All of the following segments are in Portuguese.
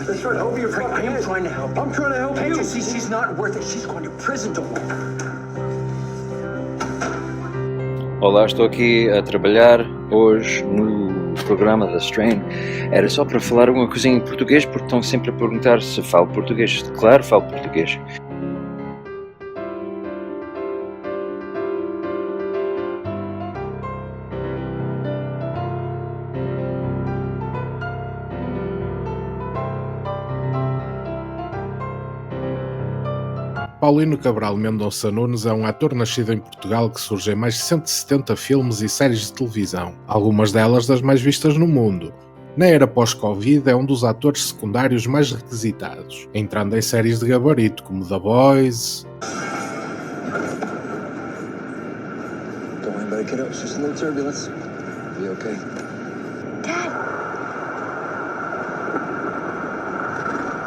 They're trying to help you. Frank, I am trying to help you. I'm trying to help Can't you. you see she's not worth it? She's going to prison tomorrow. Olá, estou aqui a trabalhar hoje no programa da Strain. Era só para falar uma coisinha em português, porque estão sempre a perguntar se falo português. Claro, falo português. Paulino Cabral Mendonça Nunes é um ator nascido em Portugal que surge em mais de 170 filmes e séries de televisão, algumas delas das mais vistas no mundo. Na era pós-Covid é um dos atores secundários mais requisitados, entrando em séries de gabarito como The Boys, Don't worry about it, kiddo. It's just a little turbulence. Be okay. Dad,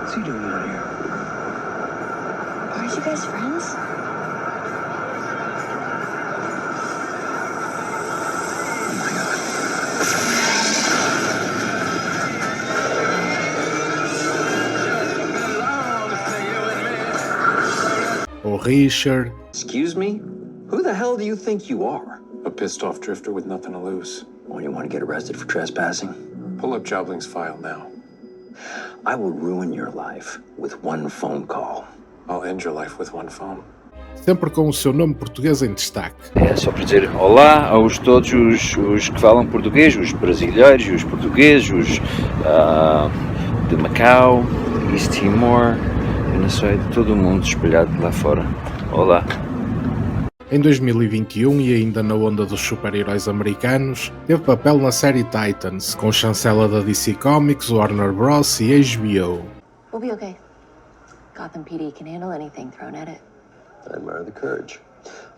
What's he doing out here? aren't you guys friends? Oh my God. ou Richard, Excuse me? Who the hell do you think you are? A pissed off drifter with nothing to lose. Oh, you want to get arrested for trespassing? Pull up Jobling's file now. I will ruin your life with one phone call. I'll end your life with one phone. sempre com o seu nome português em destaque. É só para dizer olá aos todos os que falam português, os brasileiros, os portugueses, os de Macau, East Timor, eu não sei, de todo o mundo espalhado lá fora. Olá. Em 2021, e ainda na onda dos super-heróis americanos, teve papel na série Titans, com chancela da DC Comics, Warner Bros. E HBO. we'll be okay. Gotham PD can handle anything thrown at it. I admire the courage.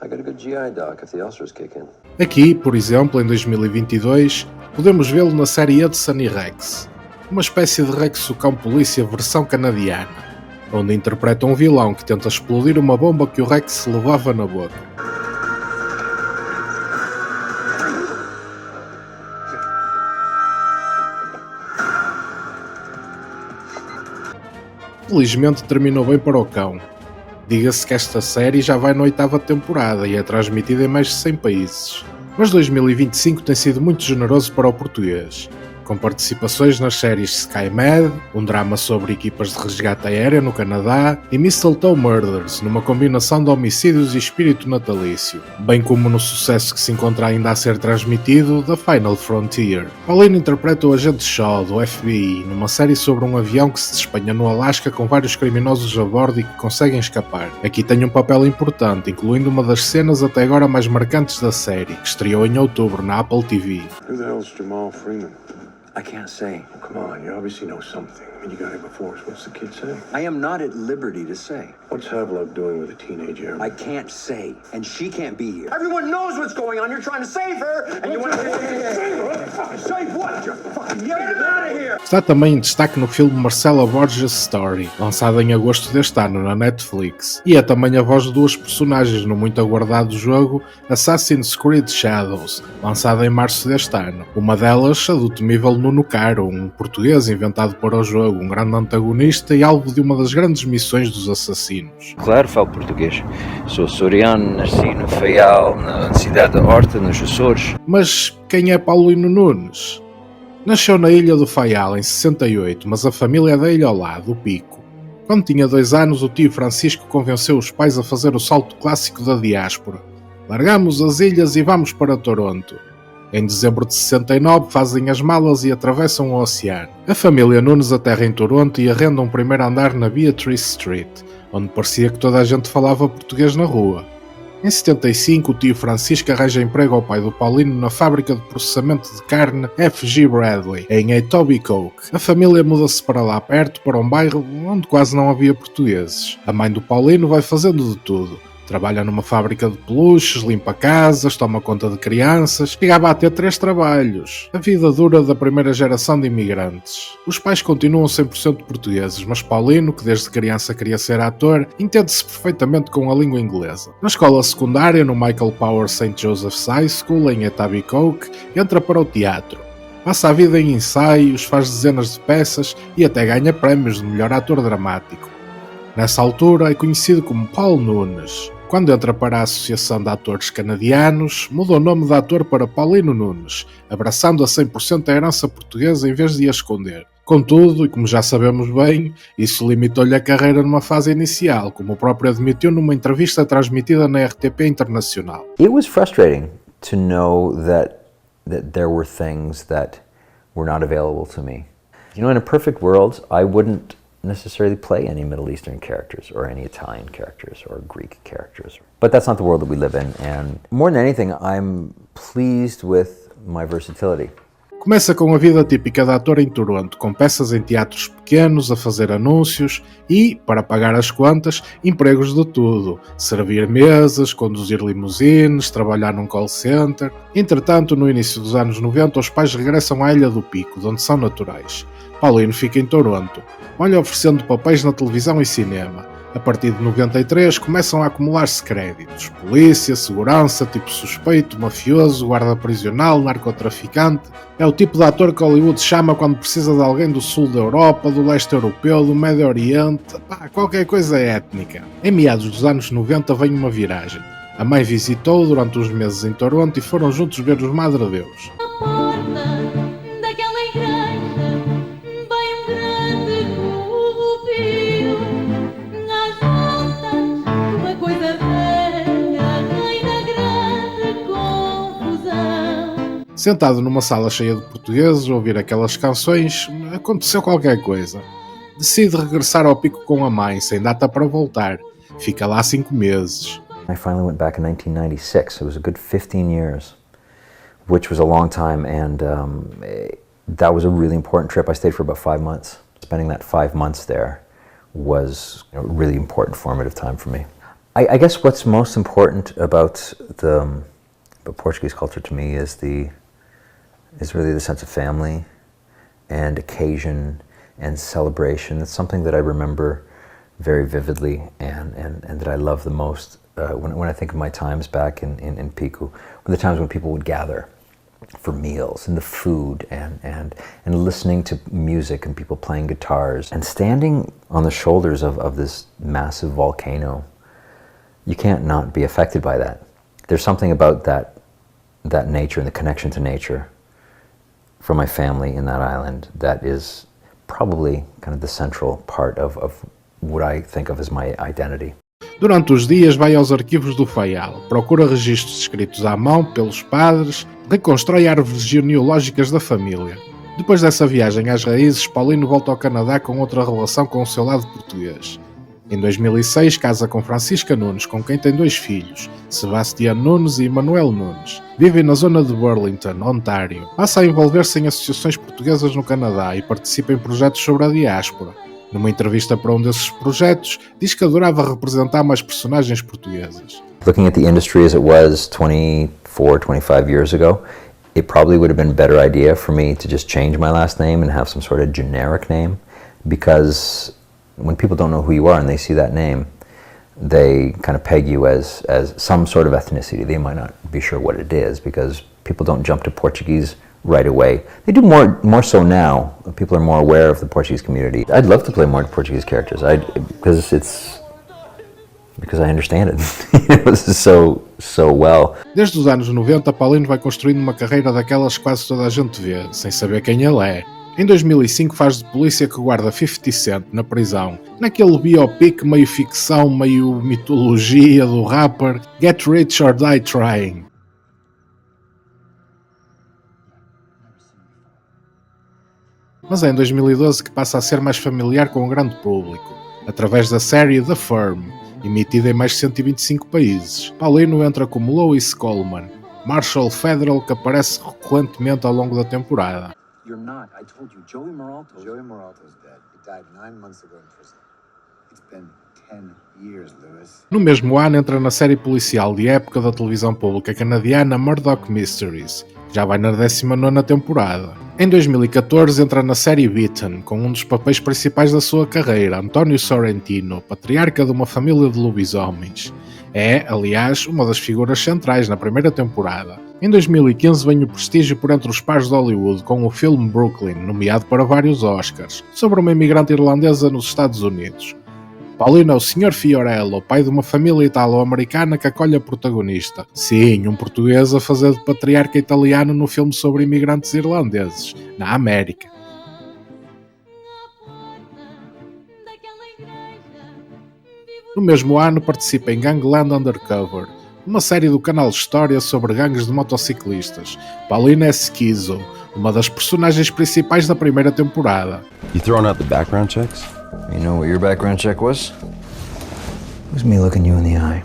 I got a good GI doc if the ulcers kick in. Aqui, por exemplo, em 2022, podemos vê-lo na série Hudson e Rex, uma espécie de Rex o Cão Polícia versão canadiana, onde interpreta um vilão que tenta explodir uma bomba que o Rex levava na boca. Felizmente terminou bem para o cão. Diga-se que esta série já vai na 8ª temporada e é transmitida em mais de 100 países. Mas 2025 tem sido muito generoso para o português, com participações nas séries SkyMed, um drama sobre equipas de resgate aéreo no Canadá, e Mistletoe Murders, numa combinação de homicídios e espírito natalício, bem como no sucesso que se encontra ainda a ser transmitido, The Final Frontier. Paulino interpreta o agente Shaw, do FBI, numa série sobre um avião que se despenha no Alasca com vários criminosos a bordo e que conseguem escapar. Aqui tem um papel importante, incluindo uma das cenas até agora mais marcantes da série, que estreou em outubro na Apple TV. Who the hell's Jamal Freeman? I can't say. Oh, come on, you obviously know something. I mean, you got here before us. What's the kid say? I am not at liberty to say. What's Havelock doing with a teenage airman? I can't say, and she can't be here. Everyone knows what's going on. You're trying to save her, and you want to Save what? You're fucking get him out of here! Está também em destaque no filme Marcella Borges Story, lançado em agosto deste ano na Netflix, e é também a voz de duas personagens no muito aguardado jogo Assassin's Creed Shadows, lançado em março deste ano. Uma delas, a do temível Nuno Caro, um português inventado para o jogo, um grande antagonista e alvo de uma das grandes missões dos assassinos. Claro, falo português. Sou açoriano, nasci no Faial, na cidade da Horta, nos Açores. Mas quem é Paulino Nunes? Nasceu na ilha do Faial em 68, mas a família é da ilha ao lado, o Pico. Quando tinha 2 anos, o tio Francisco convenceu os pais a fazer o salto clássico da diáspora. Largamos as ilhas e vamos para Toronto. Em dezembro de 69 fazem as malas e atravessam o oceano. A família Nunes aterra em Toronto e arrenda um primeiro andar na Beatrice Street, onde parecia que toda a gente falava português na rua. Em 75, o tio Francisco arranja emprego ao pai do Paulino na fábrica de processamento de carne F.G. Bradley, em Etobicoke. A família muda-se para lá perto, para um bairro onde quase não havia portugueses. A mãe do Paulino vai fazendo de tudo. Trabalha numa fábrica de peluches, limpa casas, toma conta de crianças, chegava a ter 3 trabalhos. A vida dura da primeira geração de imigrantes. Os pais continuam 100% portugueses, mas Paulino, que desde criança queria ser ator, entende-se perfeitamente com a língua inglesa. Na escola secundária, no Michael Power St. Joseph's High School, em Etobicoke, entra para o teatro. Passa a vida em ensaios, faz dezenas de peças e até ganha prémios de melhor ator dramático. Nessa altura é conhecido como Paul Nunes. Quando entra para a Associação de Atores Canadianos, muda o nome de ator para Paulino Nunes, abraçando a 100% a herança portuguesa em vez de a esconder. Contudo, e como já sabemos bem, isso limitou-lhe a carreira numa fase inicial, como o próprio admitiu numa entrevista transmitida na RTP Internacional. It was frustrating to know that there were things that were not available to me. You know, in a perfect world, I wouldn't necessarily play any Middle Eastern characters or any Italian characters or Greek characters. But that's not the world that we live in, and more than anything, I'm pleased with my versatility. Começa com a vida típica de ator em Toronto, com peças em teatros pequenos, a fazer anúncios e, para pagar as contas, empregos de tudo. Servir mesas, conduzir limusines, trabalhar num call center. Entretanto, no início dos anos 90, os pais regressam à Ilha do Pico, de onde são naturais. Paulino fica em Toronto, vai-lhe oferecendo papéis na televisão e cinema. A partir de 93 começam a acumular-se créditos. Polícia, segurança, tipo suspeito, mafioso, guarda prisional, narcotraficante. É o tipo de ator que Hollywood chama quando precisa de alguém do sul da Europa, do leste europeu, do Médio Oriente, qualquer coisa étnica. Em meados dos anos 90 vem uma viragem. A mãe visitou durante uns meses em Toronto e foram juntos ver os Madre Deus. Sentado numa sala cheia de portugueses, a ouvir aquelas canções, aconteceu qualquer coisa. Decide regressar ao Pico com a mãe, sem data para voltar. Fica lá 5 meses. I finally went back in 1996. It was a good 15 years, which was a long time, and that was a really important trip. I stayed for about 5 months. Spending that 5 months there was a really important formative time for me. I guess what's most important about the Portuguese culture to me is really the sense of family and occasion and celebration. It's something that I remember very vividly and that I love the most when I think of my times back in Pico, the times when people would gather for meals and the food and listening to music and people playing guitars and standing on the shoulders of this massive volcano. You can't not be affected by that. There's something about that nature and the connection to nature from my family in that island that is probably kind of the central part of what I think of as my identity. Durante os dias vai aos arquivos do Faial, procura registros escritos à mão pelos padres, reconstrói árvores genealógicas da família. Depois dessa viagem às raízes, Paulino volta ao Canadá com outra relação com o seu lado português. Em 2006 casa com Francisca Nunes, com quem tem 2 filhos, Sebastián Nunes e Manuel Nunes. Vivem na zona de Burlington, Ontário. Passa a envolver-se em associações portuguesas no Canadá e participa em projetos sobre a diáspora. Numa entrevista para um desses projetos, diz que adorava representar mais personagens portuguesas. Looking at the industry as it was 24, 25 years ago, it probably would have been a better idea for me to just change my last name and have some sort of generic name, because when people don't know who you are and they see that name, they kind of peg you as some sort of ethnicity. They might not be sure what it is because people don't jump to Portuguese right away. They do more so now. People are more aware of the Portuguese community. I'd love to play more Portuguese characters because I understand it so well. Desde os anos 90, Paulino vai construindo uma carreira daquelas que quase toda a gente vê, sem saber quem ele é. Em 2005 faz de polícia que guarda 50 Cent na prisão, naquele biopic meio ficção, meio mitologia do rapper Get Rich or Die Trying. Mas é em 2012 que passa a ser mais familiar com o grande público, através da série The Firm, emitida em mais de 125 países. Paulino entra como Lois Coleman, Marshall Federal que aparece recorrentemente ao longo da temporada. You're not. I told you, Joey Moralto's dead. He died 9 months ago in prison. It's been 10 years, Lewis. No mesmo ano entra na série policial de época da televisão pública canadiana Murdoch Mysteries, que já vai na 19ª temporada. Em 2014 entra na série Beaten, com um dos papéis principais da sua carreira, António Sorrentino, patriarca de uma família de lobisomens. É, aliás, uma das figuras centrais na primeira temporada. Em 2015 vem o prestígio por entre os pares de Hollywood com o filme Brooklyn, nomeado para vários Oscars, sobre uma imigrante irlandesa nos Estados Unidos. Paulino é o Sr. Fiorello, pai de uma família italo-americana que acolhe a protagonista. Sim, um português a fazer de patriarca italiano no filme sobre imigrantes irlandeses, na América. No mesmo ano participa em Gangland Undercover, uma série do canal História sobre gangues de motociclistas. Paulino é Schizo, uma das personagens principais da primeira temporada. You throwing out the background checks? You know what your background check was? It was me looking you in the eye.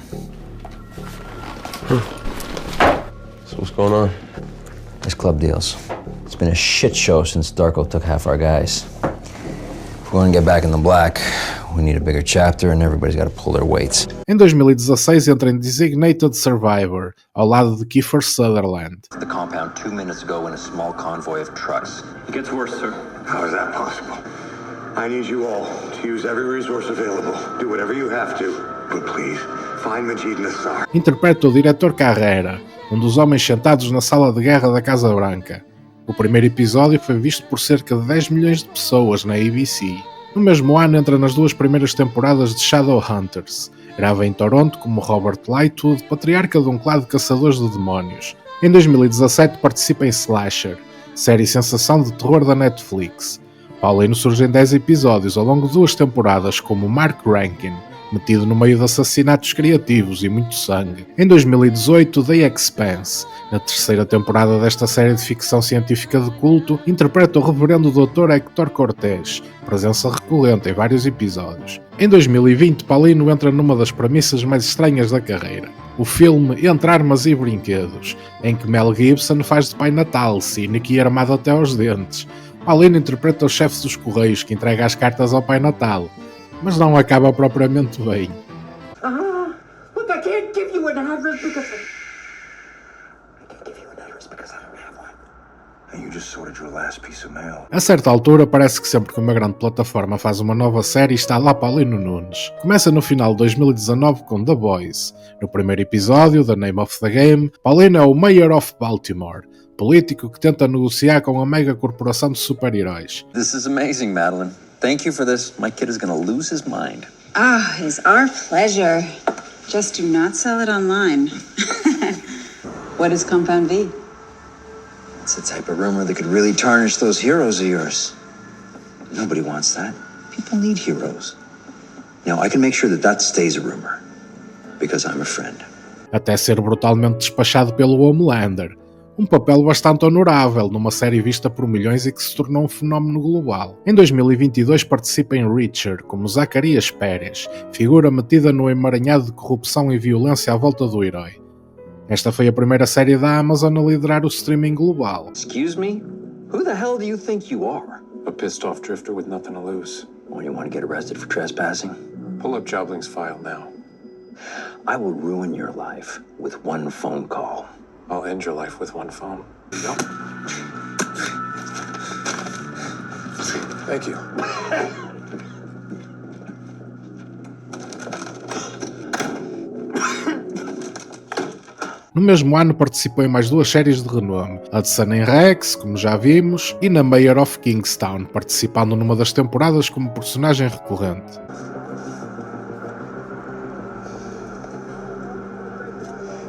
So what's going on? It's club deals. It's been a shit show since Darko took half our guys. If we're going to get back in the black, we need a bigger chapter and everybody's got to pull their weights. Em 2016 entra em Designated Survivor, ao lado de Kiefer Sutherland. The compound 2 minutes ago in a small convoy of trucks. It gets worse, sir. How is that possible? I need you all to use every resource available. Do whatever you have to. But please, find Majid Nassar. Interpreta o diretor Carrera, um dos homens sentados na sala de guerra da Casa Branca. O primeiro episódio foi visto por cerca de 10 milhões de pessoas na ABC. No mesmo ano entra nas 2 primeiras temporadas de Shadowhunters. Grava em Toronto como Robert Lightwood, patriarca de um clã de caçadores de demónios. Em 2017 participa em Slasher, série sensação de terror da Netflix. Paulino surge em 10 episódios ao longo de 2 temporadas como Mark Rankin, metido no meio de assassinatos criativos e muito sangue. Em 2018, The Expanse. Na terceira temporada desta série de ficção científica de culto, interpreta o reverendo Dr. Hector Cortés, presença recorrente em vários episódios. Em 2020, Paulino entra numa das premissas mais estranhas da carreira. O filme Entre Armas e Brinquedos, em que Mel Gibson faz de Pai Natal, cínico e armado até aos dentes. Paulino interpreta o chefe dos Correios que entrega as cartas ao Pai Natal, mas não acaba propriamente bem. Look, I can't give you an address because I don't have one. And you just sorted your last piece of mail. A certa altura, parece que sempre que uma grande plataforma faz uma nova série está lá Paulino Nunes. Começa no final de 2019 com The Boys. No primeiro episódio, The Name of the Game, Paulino é o Mayor of Baltimore, político que tenta negociar com a mega corporação de super-heróis. This is amazing, Madeline. Thank you for this. My kid is going to lose his mind. Ah, it's our pleasure. Just do not sell it online. What is Compound V? It's the type of rumor that could really tarnish those heroes of yours. Nobody wants that. People need heroes. Now, I can make sure that that stays a rumor. Because I'm a friend. Até ser brutalmente despachado pelo Homelander. Um papel bastante honorável numa série vista por milhões e que se tornou um fenómeno global. Em 2022 participa em Reacher como Zacarias Pérez, figura metida no emaranhado de corrupção e violência à volta do herói. Esta foi a primeira série da Amazon a liderar o streaming global. Excuse me? Who the hell do you think you are? A pissed off drifter with nothing to lose. When you want to get arrested for trespassing? Pull up Jobling's file now. I will ruin your life with one phone call. I'll end your life with one phone. No. Thank you. No mesmo ano participou em mais 2 séries de renome, a de Sun and Rex, como já vimos, e na Mayor of Kingstown, participando numa das temporadas como personagem recorrente.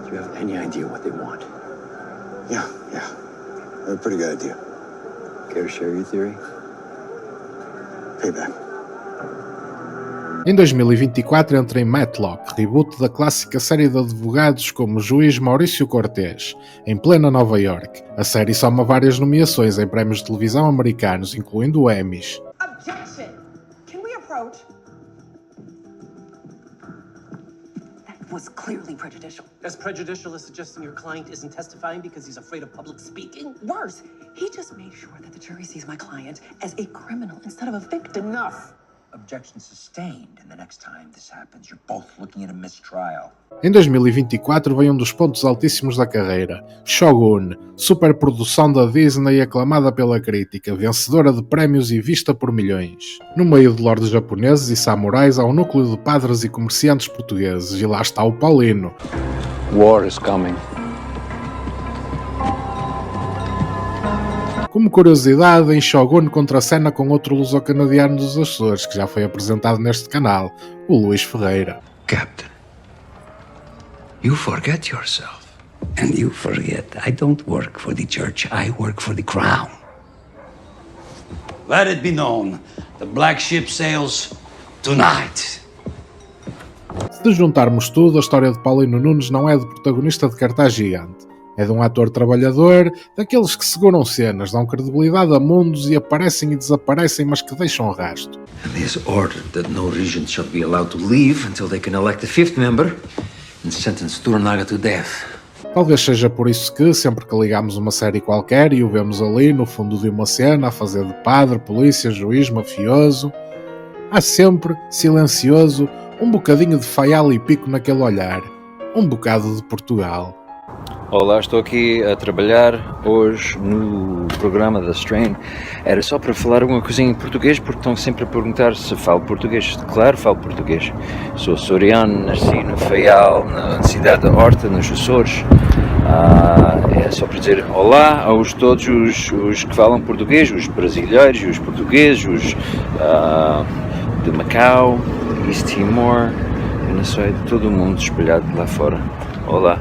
Do you have any idea what they want? Yeah. I have a pretty good idea. Care to share your theory? Payback. Em 2024 entra em Matlock, reboot da clássica série de advogados como o juiz Maurício Cortés, em plena Nova York. A série soma várias nomeações em prémios de televisão americanos, incluindo Emmys. Objection! Can we approach? That was clearly prejudicial. As prejudicial as suggesting your client isn't testifying because he's afraid of public speaking? Worse, he just made sure that the jury sees my client as a criminal instead of a victim. Enough! Objection sustained, and the next time this happens, you're both looking at a mistrial. Em 2024 vem um dos pontos altíssimos da carreira, Shogun, superprodução da Disney aclamada pela crítica, vencedora de prémios e vista por milhões. No meio de lordes japoneses e samurais há um núcleo de padres e comerciantes portugueses, e lá está o Paulino. War is coming. Como curiosidade, em Shogun contracena com outro luso-canadiano dos Açores, que já foi apresentado neste canal, o Luís Ferreira. Captain, you forget yourself. And you forget, I don't work for the church, I work for the crown. Let it be known, the black ship sails tonight. Se juntarmos tudo, a história de Paulino Nunes não é de protagonista de cartaz gigante. É de um ator trabalhador, daqueles que seguram cenas, dão credibilidade a mundos e aparecem e desaparecem, mas que deixam rasto. And he has ordered that no regent shall be allowed to leave until they can elect a fifth member and sentence Tornaga to death. Talvez seja por isso que, sempre que ligamos uma série qualquer e o vemos ali, no fundo de uma cena, a fazer de padre, polícia, juiz, mafioso, há sempre, silencioso, um bocadinho de Faial e Pico naquele olhar. Um bocado de Portugal. Olá, estou aqui a trabalhar hoje no programa da Strain. Era só para falar alguma coisinha em português, porque estão sempre a perguntar se falo português. Claro, falo português. Sou açoriano, nasci no Faial, na cidade da Horta, nos Açores. É só para dizer olá aos todos os que falam português, os brasileiros, os portugueses, os de Macau, East Timor, eu não sei, de todo o mundo espalhado lá fora. Olá.